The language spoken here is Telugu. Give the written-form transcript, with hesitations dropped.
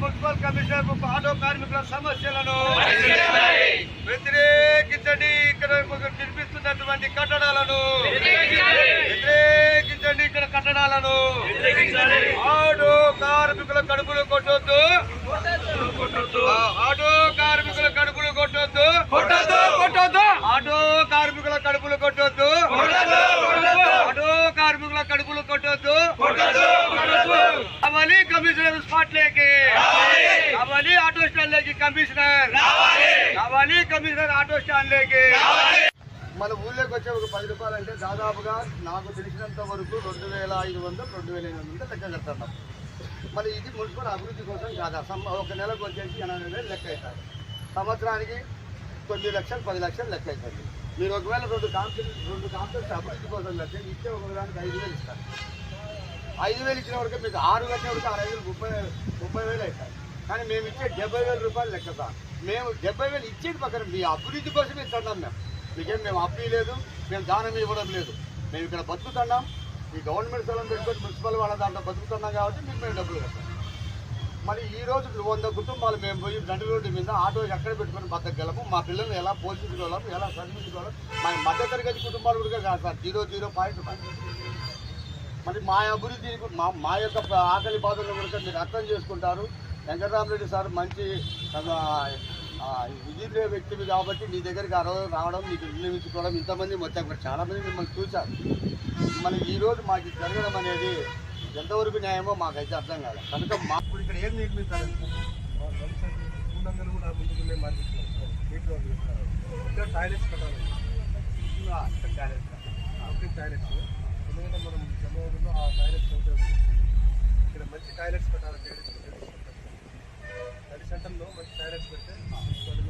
మున్సిపల్ కమిషనర్ ఆటో కార్మికుల సమస్యలను వ్యతిరేకించండి. ఇక్కడ నిర్మిస్తున్నటువంటి కట్టడాలను వ్యతిరేకించండి. ఇక్కడ కట్టడాలను ఆటో కార్మికుల కడుపులు కొట్టొద్దు. ఆటో కార్మికుల కడుపులు కొట్టొద్దు. ఆటో కార్మికుల కడుపులు కొట్టొద్దు. ఆటో కార్మికుల కడుపులు కొట్టొద్దు. అవని కమిషనర్ స్పాట్ లేకి అవని ఆటో స్టాండ్ లేకి కమిషనర్ అవని కమిషనర్ ఆటో స్టాండ్ లేకి. మన ఊళ్ళోకి వచ్చే ఒక 10 రూపాయలు అంటే దాదాపుగా నాకు తెలిసినంత వరకు 2500 2800 లెక్క కడుతున్నాం. మరి ఇది మున్సిపల్ అభివృద్ధి కోసం కాదా? ఒక నెలకు వచ్చేసి 80,000 లెక్క అవుతుంది. సంవత్సరానికి 9 లక్షలు 10 లక్షలు లెక్క అవుతుంది. మీరు ఒకవేళ 2 కాంప్లెక్స్ అభివృద్ధి కోసం కడితే ఇచ్చే ఒకదానికి 5,000 ఇస్తారు. 5,000 ఇచ్చిన వరకు మీకు 6 కట్టిన వరకు 30,000 అవుతాయి. కానీ మేము ఇచ్చే 70,000 రూపాయలు లెక్క సార్. మేము 70,000 ఇచ్చేది పక్కన మీ అభివృద్ధి కోసమే ఇస్తున్నాం. మీకేం మేము అప్పీ లేదు, మేము దానం ఇవ్వడం లేదు. మేము ఇక్కడ బతుకుతున్నాం. ఈ గవర్నమెంట్ స్థలం పెట్టుకొని మున్సిపల్ వాళ్ళ దాంట్లో బతుకుతున్నాం కాబట్టి మీకు మేము డబ్బులు కట్టాం. మరి ఈ రోజు 100 కుటుంబాలు మేము పోయి నడి రోడ్డు మీద ఆటో ఎక్కడ పెట్టుకొని బతకగలము? మా పిల్లల్ని ఎలా పోషించుకోగలము, ఎలా చదివించుకోగలము? మా మధ్యతరగతి కుటుంబాలు కూడా కాదు సార్, 0.0. మరి మా అభివృద్ధి మా యొక్క ఆకలి బాధలను కూడా మీరు అర్థం చేసుకుంటారు. వెంకటరామరెడ్డి సార్ మంచి విధి వ్యక్తివి కాబట్టి నీ దగ్గరికి రావడం, నీకు నిర్మించుకోవడం, ఇంతమంది వచ్చాక చాలామంది మిమ్మల్ని చూశారు. మరి ఈరోజు మాకు జరగడం అనేది ఎంతవరకు న్యాయమో మాకైతే అర్థం కాదు. కనుక మాకు ఇక్కడ ఏం నిర్మించాలి? కూడా ముందుకునే ఇక్కడ టాయిలెట్స్ కట్టాలి. టాయిలెట్స్ ఎందుకంటే మనం జమ్మూలో ఆ టాయిలెట్స్ ఉంటుంది. ఇక్కడ మంచి టాయిలెట్స్ పెట్టాలి. స్టడీ సెంటర్లో మంచి టాయిలెట్స్ పెడితే బాగుంటుంది.